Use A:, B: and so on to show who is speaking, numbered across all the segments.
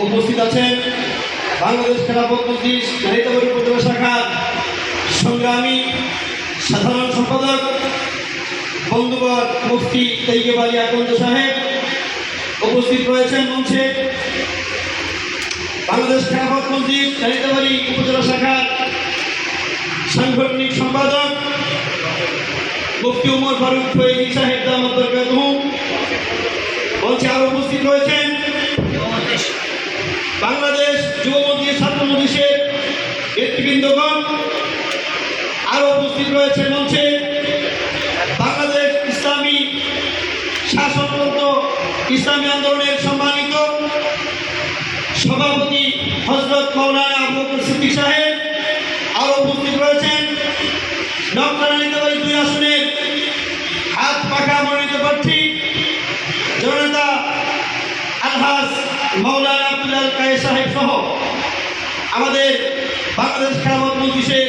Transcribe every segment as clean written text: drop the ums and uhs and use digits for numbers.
A: উপস্থিত আছেন বাংলাদেশ খেলাফত মজলিস নাহিতাবাড়ি উপজেলা শাখার সংগ্রামী সাধারণ সম্পাদক বন্ধুবর মুফতি তৈয়ব আলী আকন্দ সাহেব। উপস্থিত রয়েছেন মঞ্চে বাংলাদেশ খেলাফত মজলিস নাহিতাবাড়ি উপজেলা শাখার সাংগঠনিক সম্পাদক মুফতি উমর ফারুক ফয়েজি সাহেব দামাত বরকাতুহু। মঞ্চে আরো উপস্থিত রয়েছেন বাংলাদেশ যুব মজলিস ছাত্র মজলিসের নেতৃবৃন্দগণ। আরো উপস্থিত রয়েছে মঞ্চে বাংলাদেশ ইসলামী শাসনতন্ত্র ইসলামী আন্দোলনের সম্মানিত সভাপতি হযরত মাওলানা আবু বকর সিদ্দিক সাহেব। আরো উপস্থিত রয়েছেন নকরানীবাড়ি 2 আসনের হাত পাখা মনোনীত প্রার্থী জননেতা আলহাজ মাওলানা আব্দুল কায়েস সাহেব সহ আমাদের বাংলাদেশ খেলাফত মজলিসের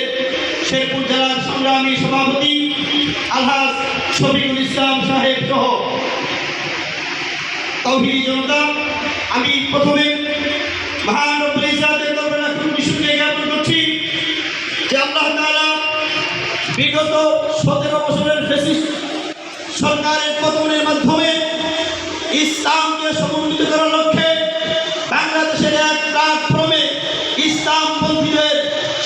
A: শেরপুর জেলার সংগ্রামী সভাপতি আলহাজ শফিকুল ইসলাম সাহেব সহ তৌহিদি জনতা। আমি প্রথমে মহান রব্বুল ইজ্জতের দরবারে লাখো শুকরিয়া জ্ঞাপন করছি যে আল্লাহ তাআলা বিগত 17 বছরের ফ্যাসিস্ট সরকারের পতনের মাধ্যমে ইসলামকে সমুন্নত করার লক্ষ্যে বাংলাদেশের এক প্ল্যাটফর্মে ইসলামপন্থীদের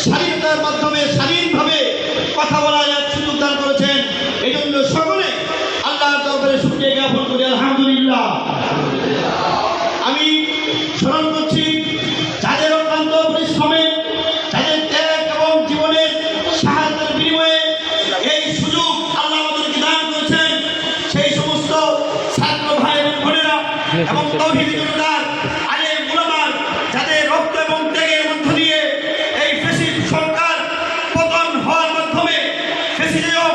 A: স্বাধীনতার মাধ্যমে স্বাধীনভাবে কথা বলার এক সুযোগ দান করেছেন। এই জন্য সকলে আল্লাহর দরবারে শুকরিয়া জ্ঞাপন করি আলহামদুলিল্লাহ। আমি স্মরণ করছি যাদের অক্লান্ত পরিশ্রমে যাদের ত্যাগ এবং জীবনের সাহায্যের বিনিময়ে এই সুযোগ আল্লাহ আমাদেরকে দান করেছেন সেই সমস্ত ছাত্র ভাই এবং বোনেরা এবং তৌহিদি জনতার আলেম উলামা যাদের রক্ত এবং ত্যাগের মধ্য দিয়ে এই ফ্যাসিস্ট সরকার পতন হওয়ার মাধ্যমে ফ্যাসিজম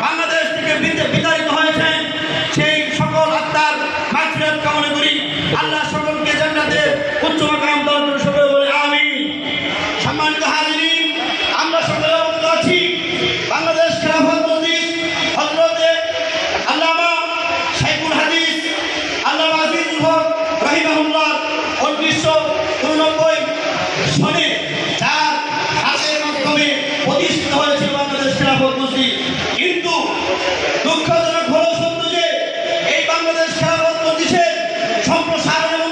A: বাংলাদেশ থেকে বিতাড়িত হয়েছেন সেই সকল আত্মার মাগফিরাত কামনা করি। আল্লাহ সকলকে জান্নাতের উচ্চ মাকাম দান করুন, সকলে বলে আমিন। সম্মানিত হাজিরিন, আমরা সকলে অবগত আছি বাংলাদেশ খেলাফত মজলিস হযরতে আল্লামা শাইখুল হাদিস আল্লামা আজিজুল হক রাহিমাহুল্লাহ 1989 সনে যার হাতের মাধ্যমে প্রতিষ্ঠিত হয়েছে বাংলাদেশ খেলাফত মজলিস। কিন্তু দুঃখজনক হলো সত্য যে এই বাংলাদেশ খেলাফত মজলিসের সম্প্রসারণ এবং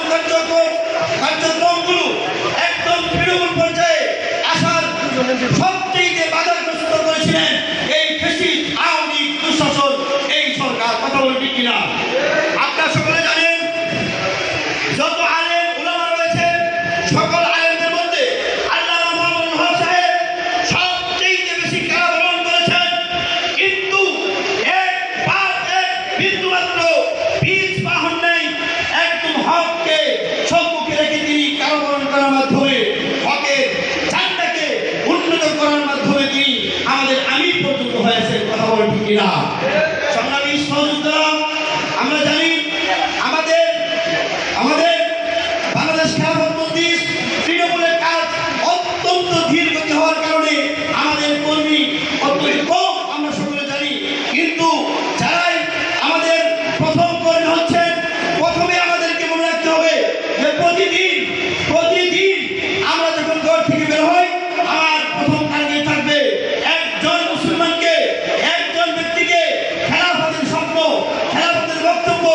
A: কার্যক্রমগুলো একদম তৃণমূল পর্যায়ে আসার সবচেয়ে বাধাগ্রস্ত করেছিলেন এই ফ্যাসিস্ট আওয়ামী লীগ দুঃশাসন এই সরকার। কথা বলে ঠিক কিনা? আপনারা সকলে জানেন যত আলেম উলামা রয়েছে সকল আলেমদের মধ্যে আল্লামা মামুনুল হক সাহেব সবচেয়ে বেশি কারাবরণ করেছেন। কিন্তু এক বিন্দুমাত্র বীজ বাহন নেই একদম হককে সম্মুখে রেখে তিনি কারাবরণ করার মাধ্যমে হকের ঝান্ডাকে উন্নত করার মাধ্যমে তিনি আমাদের আমির পর্যন্ত হয়েছেন। কথা বলেন ঠিক কিনা? সংগ্রামী সহযোদ্ধারা, আমরা জানি আমাদের বাংলাদেশ খেলাফত মজলিস তৃণমূলের কাজ অত্যন্ত ধীর গতি হওয়ার কারণে আমাদের কর্মী অত্যন্ত কম আমরা সকলে জানি। কিন্তু যারাই আমাদের প্রথম কর্মী হচ্ছেন প্রথমে আমাদেরকে মনে রাখতে হবে যে প্রতিদিন আমরা যখন ঘর থেকে বের হই আমার প্রথম টার্গেট থাকবে একজন মুসলমানকে একজন ব্যক্তিকে খেলাফতের স্বপ্ন খেলাফতের বক্তব্য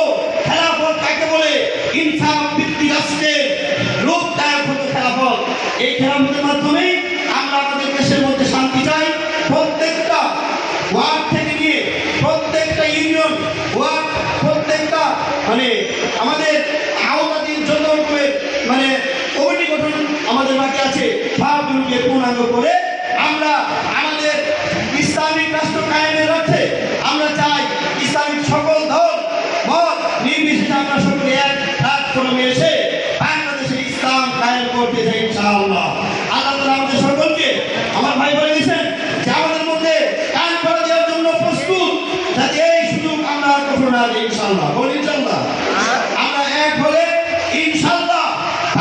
A: খেলাফত কাকে বলে ইনসাফ ভিত্তিক রাষ্ট্রের রূপ দায়ক হতো খেলাফত। এই খেলাফতের মাধ্যমে আমরা আমাদের দেশের মধ্যে শান্তি চাই। প্রত্যেকটা ওয়ার্ড থেকে নিয়ে প্রত্যেকটা ইউনিয়ন ওয়ার্ড প্রত্যেকটা আমাদের আওতাধীন যত রকমের কমিটি গঠন আমাদের বাকি আছে সবগুলোকে পূর্ণাঙ্গ করে আমরা আমাদের ইসলামিক রাষ্ট্র কায়েমের লক্ষ্যে আমরা চাই ইসলামিক সকল দল মত নির্বিশেষে আমরা সকলে এক প্ল্যাটফর্মে এসে বাংলাদেশে ইসলাম কায়েম করতে চাই ইনশাআল্লাহ। আল্লাহ তাআলা আমাদের সকলকে আমার ভাই বলে দিয়েছেন যে আমাদের মধ্যে কান করে দেওয়ার জন্য প্রস্তুত, যাতে এই সুযোগ আমরা কখনো না দিই ইনশাআল্লাহ। বলি ইনশাআল্লাহ। আমরা এক হলে ইনশাআল্লাহ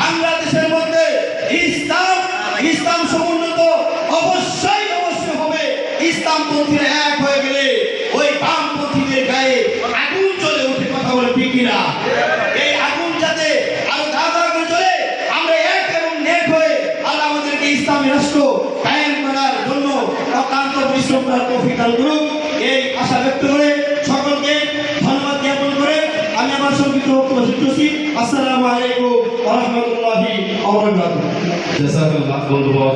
A: বাংলাদেশের মধ্যে ইসলাম সমুন্নত অবশ্যই হবে। ইসলামপন্থীরা এক হয়ে গেলে ওই বামপন্থীদের গায়ে আগুন জ্বলে ওঠে। কথা বলে ঠিক কিনা? এই আগুন যাতে আরো দাদা করে জ্বলে সংক্ষিপ্ত বক্তব্য শেষ করছি। আসসালামু আলাইকুম ওয়া রাহমাতুল্লাহি ওয়া বারাকাতুহু।
B: জাযাকাল্লাহ ধন্যবাদ।